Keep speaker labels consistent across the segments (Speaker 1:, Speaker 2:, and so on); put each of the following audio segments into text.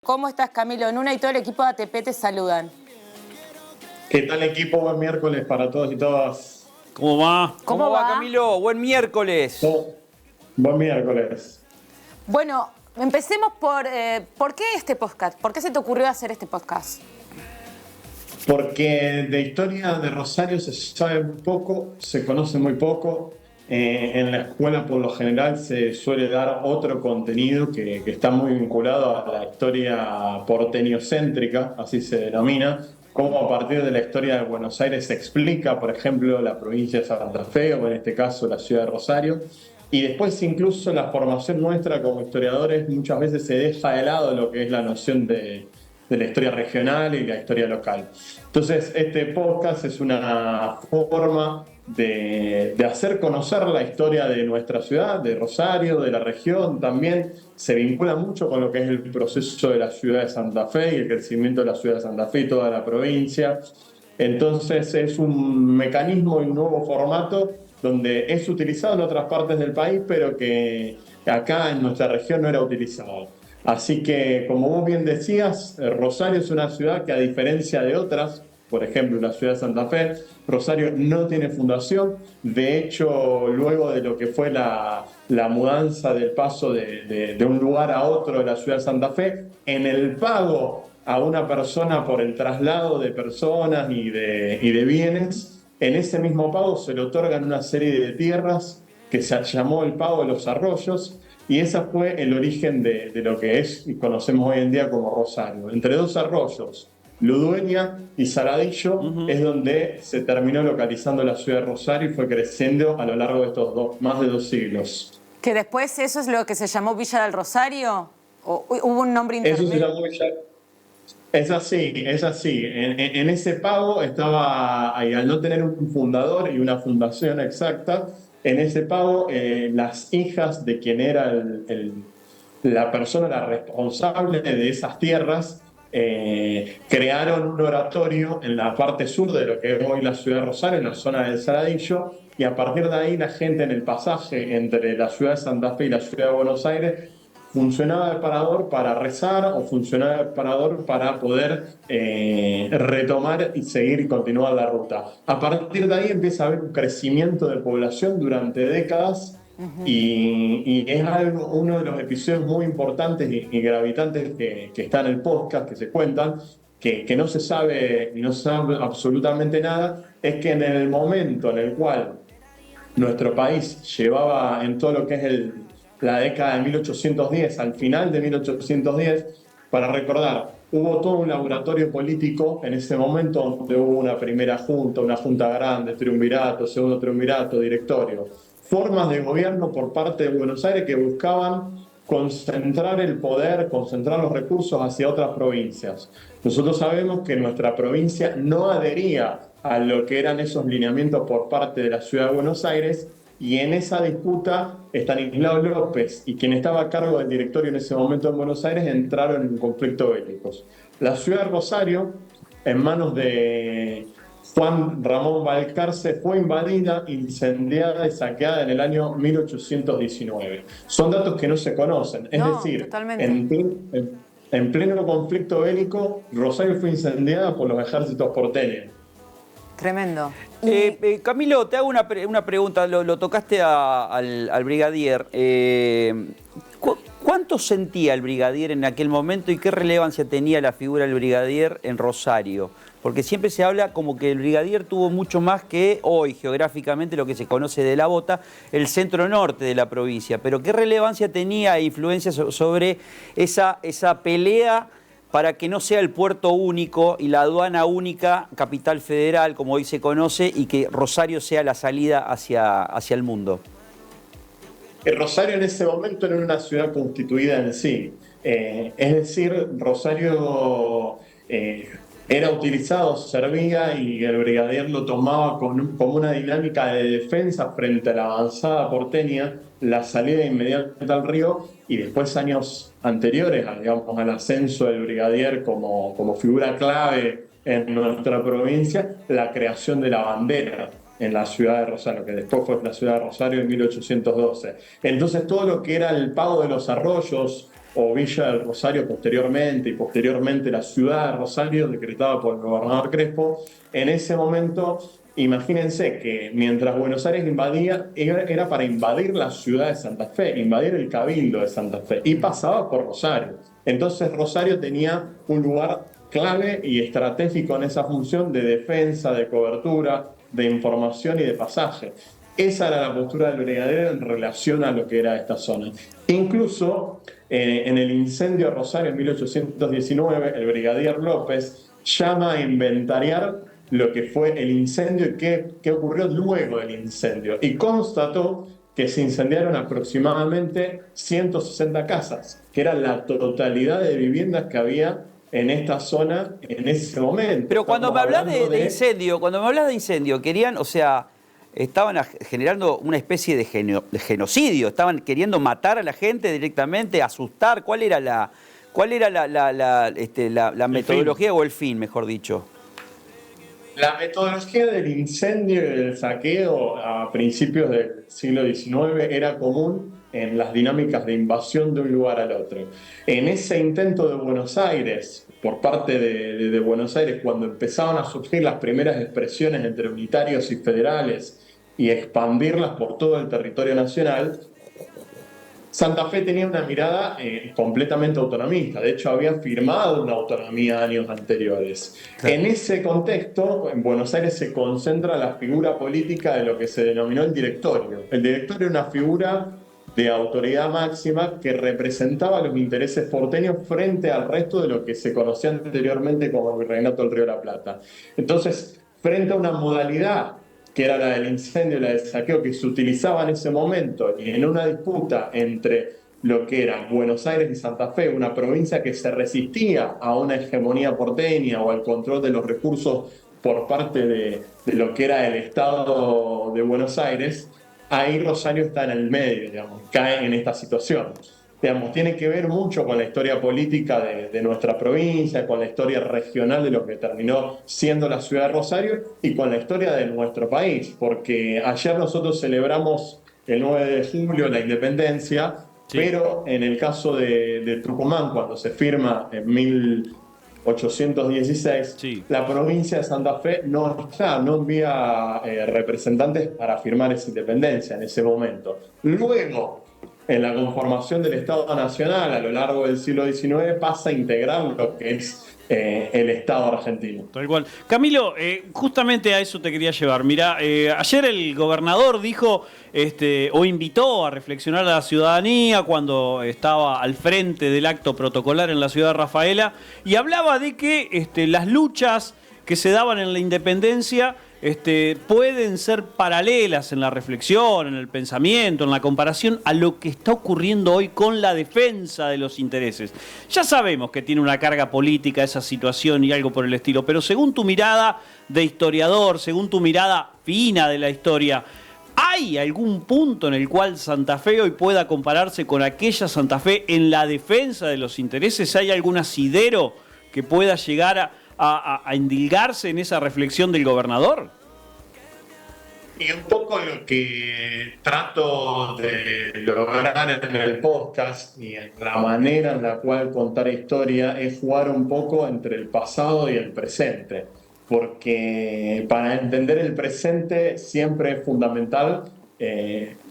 Speaker 1: ¿Cómo estás, Camilo? Nuna y todo el equipo de ATP te saludan.
Speaker 2: ¿Qué tal, equipo? Buen miércoles para todos y todas.
Speaker 3: ¿Cómo va?
Speaker 1: ¿Cómo va?
Speaker 3: Camilo? Buen miércoles.
Speaker 2: Buen miércoles.
Speaker 1: Bueno, empecemos ¿por qué este podcast? ¿Por qué se te ocurrió hacer este podcast?
Speaker 2: Porque de historia de Rosario se sabe muy poco, se conoce muy poco. En la escuela, por lo general, se suele dar otro contenido que está muy vinculado a la historia porteñocéntrica, así se denomina, cómo a partir de la historia de Buenos Aires se explica, por ejemplo, la provincia de Santa Fe, o en este caso la ciudad de Rosario. Y después incluso la formación nuestra como historiadores muchas veces se deja de lado lo que es la noción de la historia regional y la historia local. Entonces, este podcast es una forma de hacer conocer la historia de nuestra ciudad, de Rosario, de la región también. Se vincula mucho con lo que es el proceso de la ciudad de Santa Fe y el crecimiento de la ciudad de Santa Fe y toda la provincia. Entonces es un mecanismo y un nuevo formato donde es utilizado en otras partes del país, pero que acá en nuestra región no era utilizado. Así que, como vos bien decías, Rosario es una ciudad que, a diferencia de otras, por ejemplo la ciudad de Santa Fe, Rosario no tiene fundación. De hecho, luego de lo que fue la mudanza del paso de un lugar a otro de la ciudad de Santa Fe, en el pago a una persona por el traslado de personas y de bienes, en ese mismo pago se le otorgan una serie de tierras que se llamó el pago de los arroyos, y ese fue el origen de lo que es y conocemos hoy en día como Rosario. Entre dos arroyos, Ludueña y Saladillo, es donde se terminó localizando la ciudad de Rosario y fue creciendo a lo largo de estos más de 2 siglos.
Speaker 1: ¿Que después eso es lo que se llamó Villa del Rosario? ¿O hubo un nombre intermedio?
Speaker 2: Eso se llamó Villa. Es así. En ese pago estaba, ahí, al no tener un fundador y una fundación exacta, en ese pago las hijas de quien era la persona, la responsable de esas tierras, crearon un oratorio en la parte sur de lo que es hoy la ciudad de Rosario, en la zona del Saladillo, y a partir de ahí la gente en el pasaje entre la ciudad de Santa Fe y la ciudad de Buenos Aires funcionaba de parador para rezar o funcionaba de parador para poder retomar y seguir y continuar la ruta. A partir de ahí empieza a haber un crecimiento de población durante décadas. Y es uno de los episodios muy importantes y gravitantes que está en el podcast, que se cuentan, que no se sabe y no se sabe absolutamente nada, es que en el momento en el cual nuestro país llevaba en todo lo que es la década de 1810, al final de 1810, para recordar, hubo todo un laboratorio político en ese momento donde hubo una primera junta, una junta grande, triunvirato, segundo triunvirato, directorio, formas de gobierno por parte de Buenos Aires que buscaban concentrar el poder, concentrar los recursos hacia otras provincias. Nosotros sabemos que nuestra provincia no adhería a lo que eran esos lineamientos por parte de la ciudad de Buenos Aires, y en esa disputa Estanislao López y quien estaba a cargo del directorio en ese momento en Buenos Aires entraron en un conflicto bélico. La ciudad de Rosario, en manos de Juan Ramón Balcarce, fue invadida, incendiada y saqueada en el año 1819. Son datos que no se conocen, es decir, en pleno conflicto bélico, Rosario fue incendiada por los ejércitos porteños.
Speaker 1: Tremendo.
Speaker 3: Camilo, te hago una pregunta, lo tocaste al brigadier. ¿Cuánto sentía el brigadier en aquel momento y qué relevancia tenía la figura del brigadier en Rosario? Porque siempre se habla como que el brigadier tuvo mucho más que hoy, geográficamente, lo que se conoce de La Bota, el centro norte de la provincia. Pero ¿qué relevancia tenía e influencia sobre esa pelea para que no sea el puerto único y la aduana única, capital federal, como hoy se conoce, y que Rosario sea la salida hacia el mundo?
Speaker 2: Rosario en ese momento era una ciudad constituida en sí. Es decir, Rosario era utilizado, servía, y el brigadier lo tomaba como una dinámica de defensa frente a la avanzada porteña, la salida inmediata al río, y después años anteriores, digamos, al ascenso del brigadier como figura clave en nuestra provincia, la creación de la bandera en la ciudad de Rosario, que después fue la ciudad de Rosario en 1812. Entonces todo lo que era el pago de los arroyos, o Villa del Rosario posteriormente, y posteriormente la ciudad de Rosario, decretada por el gobernador Crespo, en ese momento, imagínense que mientras Buenos Aires invadía, era para invadir la ciudad de Santa Fe, invadir el cabildo de Santa Fe, y pasaba por Rosario. Entonces Rosario tenía un lugar clave y estratégico en esa función de defensa, de cobertura, de información y de pasaje. Esa era la postura del brigadier en relación a lo que era esta zona. Incluso en el incendio de Rosario en 1819, el brigadier López llama a inventariar lo que fue el incendio y qué ocurrió luego del incendio. Y constató que se incendiaron aproximadamente 160 casas, que era la totalidad de viviendas que había en esta zona en ese momento.
Speaker 3: Pero cuando me hablas de incendio, querían, o sea, estaban generando una especie de genocidio, estaban queriendo matar a la gente directamente, asustar. ¿Cuál era la metodología o el fin, mejor dicho?
Speaker 2: La metodología del incendio y del saqueo a principios del siglo XIX era común en las dinámicas de invasión de un lugar al otro. En ese intento de Buenos Aires, por parte de Buenos Aires, cuando empezaban a surgir las primeras expresiones entre unitarios y federales y expandirlas por todo el territorio nacional, Santa Fe tenía una mirada completamente autonomista. De hecho, había firmado una autonomía años anteriores. Claro. En ese contexto, en Buenos Aires se concentra la figura política de lo que se denominó el directorio. El directorio era una figura de autoridad máxima que representaba los intereses porteños frente al resto de lo que se conocía anteriormente como el Virreinato del Río de la Plata. Entonces, frente a una modalidad que era la del incendio y la del saqueo que se utilizaba en ese momento, y en una disputa entre lo que era Buenos Aires y Santa Fe, una provincia que se resistía a una hegemonía porteña o al control de los recursos por parte de lo que era el Estado de Buenos Aires, ahí Rosario está en el medio, digamos, cae en esta situación. Digamos, tiene que ver mucho con la historia política de nuestra provincia, con la historia regional de lo que terminó siendo la ciudad de Rosario y con la historia de nuestro país, porque ayer nosotros celebramos el 9 de julio la independencia, sí. Pero en el caso de Tucumán, cuando se firma en 1816, sí. La provincia de Santa Fe no envía representantes para firmar esa independencia en ese momento. Luego, en la conformación del Estado Nacional a lo largo del siglo XIX pasa a integrar lo que es el Estado argentino.
Speaker 4: Tal cual. Camilo, justamente a eso te quería llevar. Mirá, ayer el gobernador dijo o invitó a reflexionar a la ciudadanía cuando estaba al frente del acto protocolar en la ciudad de Rafaela y hablaba de que las luchas que se daban en la independencia pueden ser paralelas en la reflexión, en el pensamiento, en la comparación a lo que está ocurriendo hoy con la defensa de los intereses. Ya sabemos que tiene una carga política esa situación y algo por el estilo, pero según tu mirada de historiador, según tu mirada fina de la historia, ¿hay algún punto en el cual Santa Fe hoy pueda compararse con aquella Santa Fe en la defensa de los intereses? ¿Hay algún asidero que pueda llegar a endilgarse en esa reflexión del gobernador?
Speaker 2: Y un poco lo que trato de lograr en el podcast y en la manera en la cual contar historia es jugar un poco entre el pasado y el presente, porque para entender el presente siempre es fundamental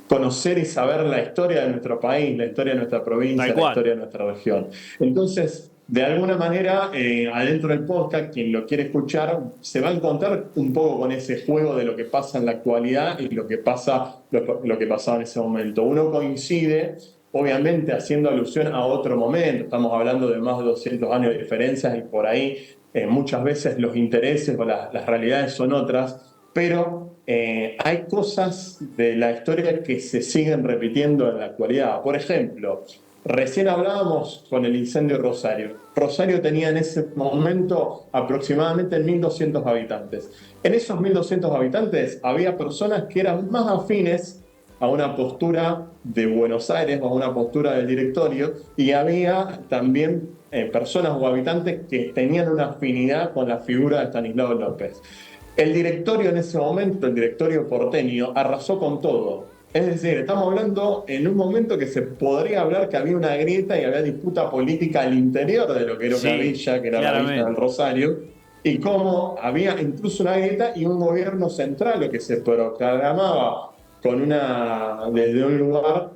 Speaker 2: conocer y saber la historia de nuestro país, la historia de nuestra provincia, la historia de nuestra región. Entonces, de alguna manera, adentro del podcast, quien lo quiere escuchar, se va a encontrar un poco con ese juego de lo que pasa en la actualidad y lo que pasaba en ese momento. Uno coincide, obviamente, haciendo alusión a otro momento. Estamos hablando de más de 200 años de diferencias y por ahí muchas veces los intereses o las realidades son otras, pero hay cosas de la historia que se siguen repitiendo en la actualidad. Por ejemplo, recién hablábamos con el incendio de Rosario. Rosario tenía en ese momento aproximadamente 1.200 habitantes. En esos 1.200 habitantes había personas que eran más afines a una postura de Buenos Aires o a una postura del directorio, y había también personas o habitantes que tenían una afinidad con la figura de Estanislao López. El directorio en ese momento, el directorio porteño, arrasó con todo. Es decir, estamos hablando en un momento que se podría hablar que había una grieta y había disputa política al interior de lo que era
Speaker 4: Sí,
Speaker 2: una villa, que era la Villa del
Speaker 4: claramente.
Speaker 2: Rosario, y cómo había incluso una grieta y un gobierno central, lo que se proclamaba desde un lugar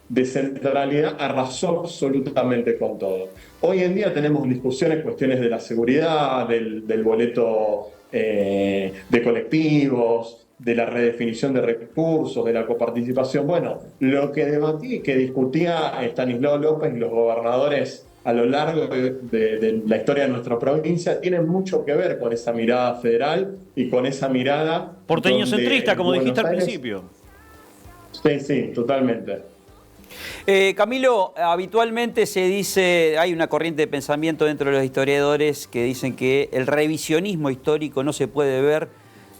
Speaker 2: de centralidad, arrasó absolutamente con todo. Hoy en día tenemos discusiones, cuestiones de la seguridad, del boleto de colectivos, de la redefinición de recursos, de la coparticipación. Bueno, lo que debatía y que discutía Estanislao López y los gobernadores a lo largo de la historia de nuestra provincia tiene mucho que ver con esa mirada federal y con esa mirada
Speaker 4: Porteño
Speaker 2: donde
Speaker 4: centrista, como dijiste
Speaker 2: Buenos
Speaker 4: al
Speaker 2: Aires.
Speaker 4: principio.
Speaker 2: Sí, sí, totalmente.
Speaker 3: Camilo, habitualmente se dice, hay una corriente de pensamiento dentro de los historiadores que dicen que el revisionismo histórico no se puede ver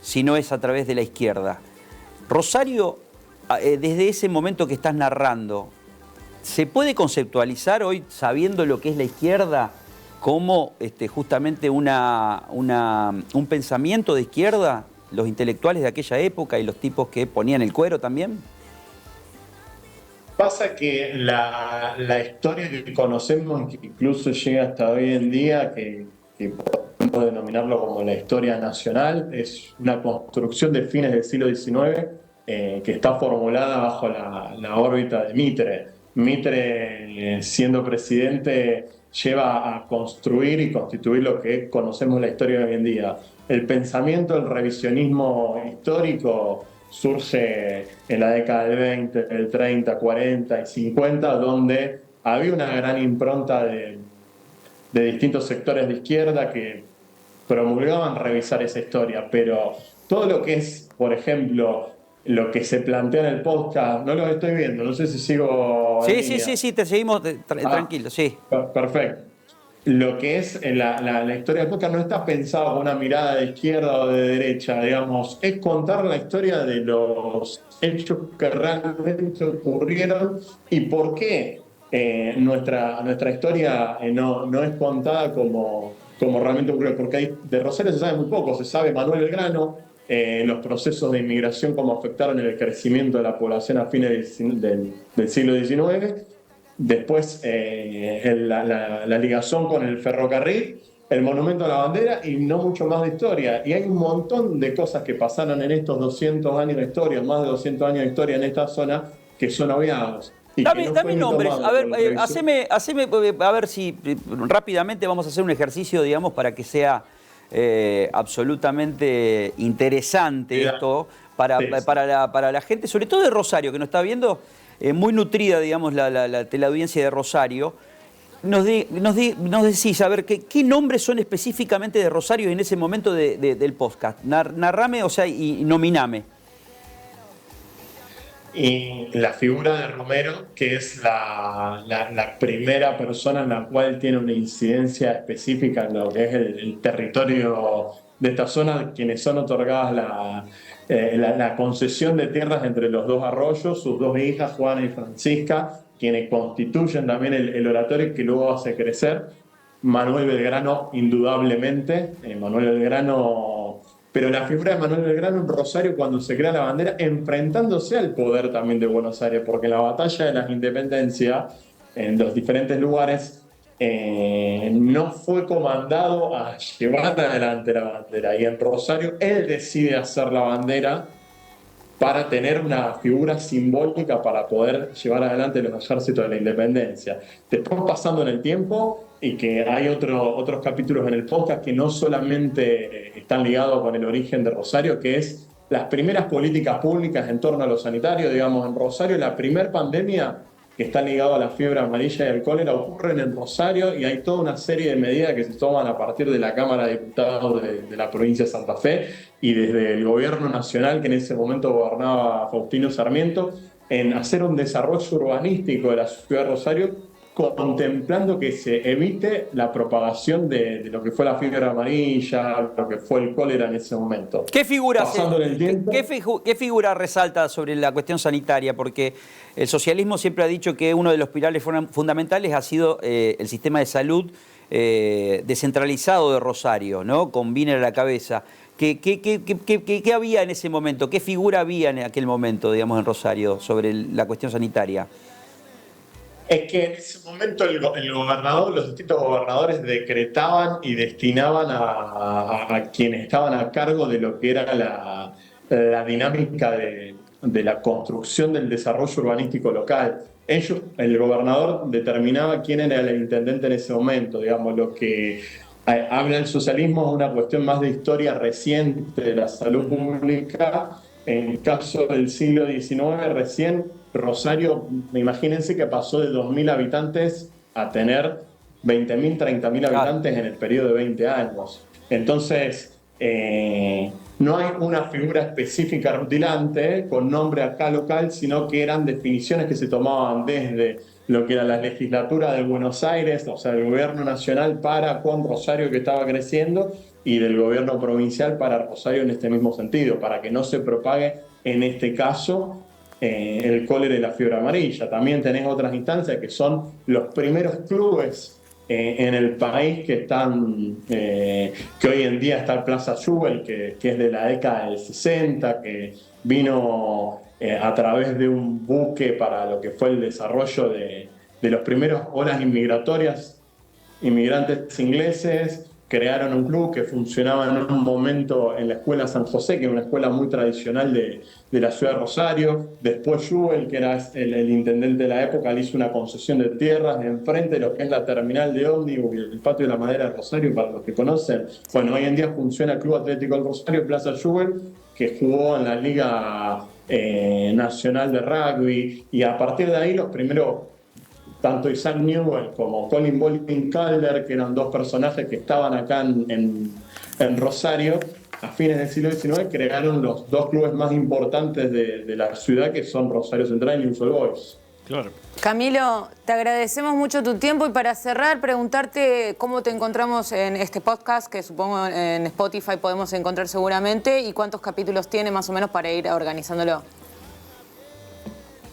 Speaker 3: si no es a través de la izquierda. Rosario, desde ese momento que estás narrando, ¿se puede conceptualizar hoy, sabiendo lo que es la izquierda, como justamente un pensamiento de izquierda, los intelectuales de aquella época y los tipos que ponían el cuero también?
Speaker 2: Pasa que la historia que conocemos, que incluso llega hasta hoy en día, que podemos denominarlo como la historia nacional, es una construcción de fines del siglo XIX que está formulada bajo la órbita de Mitre. Mitre, siendo presidente, lleva a construir y constituir lo que conocemos la historia de hoy en día. El pensamiento, el revisionismo histórico surge en la década del 20, del 30, 40 y 50, donde había una gran impronta de distintos sectores de izquierda que promulgaban revisar esa historia, pero todo lo que es, por ejemplo, lo que se plantea en el podcast, no lo estoy viendo, no sé si sigo en línea.
Speaker 3: Sí, te seguimos tranquilo, sí.
Speaker 2: Perfecto. Lo que es la historia del podcast no está pensado con una mirada de izquierda o de derecha, digamos, es contar la historia de los hechos que realmente ocurrieron y por qué nuestra historia no es contada como realmente ocurrió, porque de Rosario se sabe muy poco, se sabe Manuel Belgrano, los procesos de inmigración, cómo afectaron el crecimiento de la población a fines del siglo XIX. Después la ligación con el ferrocarril, el monumento a la bandera y no mucho más de historia. Y hay un montón de cosas que pasaron en estos 200 años de historia, más de 200 años de historia en esta zona, que son obviados.
Speaker 3: Dame nombres, a ver, haceme, a ver si rápidamente vamos a hacer un ejercicio, digamos, para que sea absolutamente interesante esto para la gente, sobre todo de Rosario, que nos está viendo, muy nutrida, digamos, la teleaudiencia de Rosario. Nos decís, a ver, ¿qué nombres son específicamente de Rosario en ese momento del podcast? Narrame, o sea, y nominame.
Speaker 2: Y la figura de Romero, que es la primera persona en la cual tiene una incidencia específica en lo que es el territorio de esta zona, quienes son otorgadas la concesión de tierras entre los dos arroyos, sus dos hijas, Juana y Francisca, quienes constituyen también el oratorio que luego hace crecer. Manuel Belgrano, indudablemente, Manuel Belgrano, pero la figura de Manuel Belgrano en Rosario cuando se crea la bandera, enfrentándose al poder también de Buenos Aires, porque la batalla de las independencias en los diferentes lugares no fue comandado a llevar adelante la bandera, y en Rosario él decide hacer la bandera para tener una figura simbólica para poder llevar adelante los ejércitos de la independencia. Después, pasando en el tiempo, y que hay otros capítulos en el podcast que no solamente están ligados con el origen de Rosario, que es las primeras políticas públicas en torno a lo sanitario. Digamos, en Rosario la primera pandemia que está ligada a la fiebre amarilla y al cólera ocurren en Rosario, y hay toda una serie de medidas que se toman a partir de la Cámara de Diputados de la provincia de Santa Fe y desde el gobierno nacional, que en ese momento gobernaba Faustino Sarmiento, en hacer un desarrollo urbanístico de la ciudad de Rosario, contemplando que se evite la propagación de lo que fue la fiebre amarilla, lo que fue el cólera en ese momento.
Speaker 3: ¿Qué figura,
Speaker 2: Pasando en el tiempo,
Speaker 3: ¿qué figura resalta sobre la cuestión sanitaria? Porque el socialismo siempre ha dicho que uno de los pilares fundamentales ha sido el sistema de salud descentralizado de Rosario, ¿no? Con Wiener a la cabeza. ¿Qué había en ese momento? ¿Qué figura había en aquel momento, digamos, en Rosario sobre la cuestión sanitaria?
Speaker 2: Es que en ese momento el gobernador, los distintos gobernadores decretaban y destinaban a quienes estaban a cargo de lo que era la dinámica de la construcción del desarrollo urbanístico local. El gobernador determinaba quién era el intendente en ese momento, digamos, lo que habla el socialismo es una cuestión más de historia reciente de la salud pública. En el caso del siglo XIX, recién Rosario, imagínense que pasó de 2.000 habitantes a tener 20.000, 30.000 habitantes en el periodo de 20 años. Entonces, no hay una figura específica rutilante con nombre acá local, sino que eran definiciones que se tomaban desde lo que era la legislatura de Buenos Aires, o sea, el gobierno nacional con Rosario que estaba creciendo, y del gobierno provincial para Rosario en este mismo sentido, para que no se propague, en este caso, el cólera y la fiebre amarilla. También tenés otras instancias que son los primeros clubes en el país que están, que hoy en día está Plaza Jubel, que es de la década del 60, que vino a través de un buque para lo que fue el desarrollo de los primeros olas inmigratorias, inmigrantes ingleses. Crearon un club que funcionaba en un momento en la Escuela San José, que es una escuela muy tradicional de la ciudad de Rosario. Después Jubel, que era el intendente de la época, le hizo una concesión de tierras enfrente de lo que es la terminal de ómnibus y el patio de la Madera de Rosario, para los que conocen. Bueno, hoy en día funciona el Club Atlético del Rosario, Plaza Jubel, que jugó en la Liga Nacional de Rugby, y a partir de ahí los primeros, tanto Isaac Newell como Colin Bowling Calder, que eran dos personajes que estaban acá en Rosario, a fines del siglo XIX, crearon los dos clubes más importantes de la ciudad, que son Rosario Central y Newell's Old Boys.
Speaker 4: Claro.
Speaker 1: Camilo, te agradecemos mucho tu tiempo, y para cerrar, preguntarte cómo te encontramos en este podcast, que supongo en Spotify podemos encontrar seguramente, y cuántos capítulos tiene más o menos para ir organizándolo.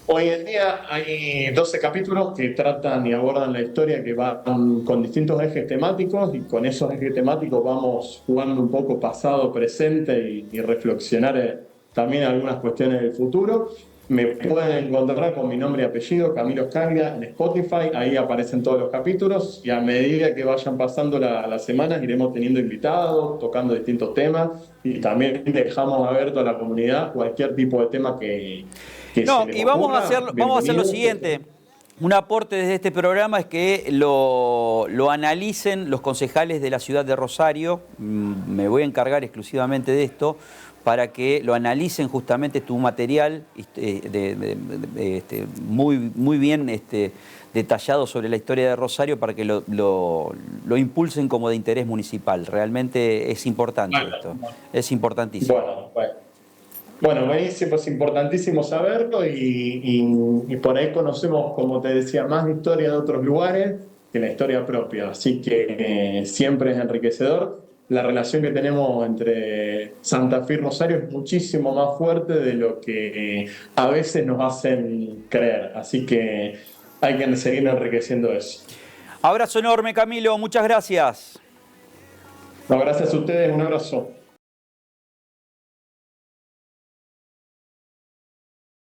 Speaker 2: Hoy en día hay 12 capítulos que tratan y abordan la historia, que van con distintos ejes temáticos, y con esos ejes temáticos vamos jugando un poco pasado, presente y reflexionar también algunas cuestiones del futuro. Me pueden encontrar con mi nombre y apellido, Camilo Scaglia, en Spotify. Ahí aparecen todos los capítulos, y a medida que vayan pasando las semanas iremos teniendo invitados, tocando distintos temas, y también dejamos abierto a la comunidad cualquier tipo de tema que
Speaker 3: no,
Speaker 2: se les
Speaker 3: y vamos a
Speaker 2: ocurra.
Speaker 3: hacer lo siguiente. Un aporte desde este programa es que lo analicen los concejales de la ciudad de Rosario. Me voy a encargar exclusivamente de esto, para que lo analicen justamente tu material muy bien detallado sobre la historia de Rosario, para que lo impulsen como de interés municipal. Realmente es importante esto, es importantísimo.
Speaker 2: Bueno, buenísimo, es importantísimo saberlo, y por ahí conocemos, como te decía, más historia de otros lugares que la historia propia. Así que siempre es enriquecedor. La relación que tenemos entre Santa Fe y Rosario es muchísimo más fuerte de lo que a veces nos hacen creer. Así que hay que seguir enriqueciendo eso.
Speaker 3: Abrazo enorme, Camilo, muchas gracias.
Speaker 2: No, gracias a ustedes, un abrazo.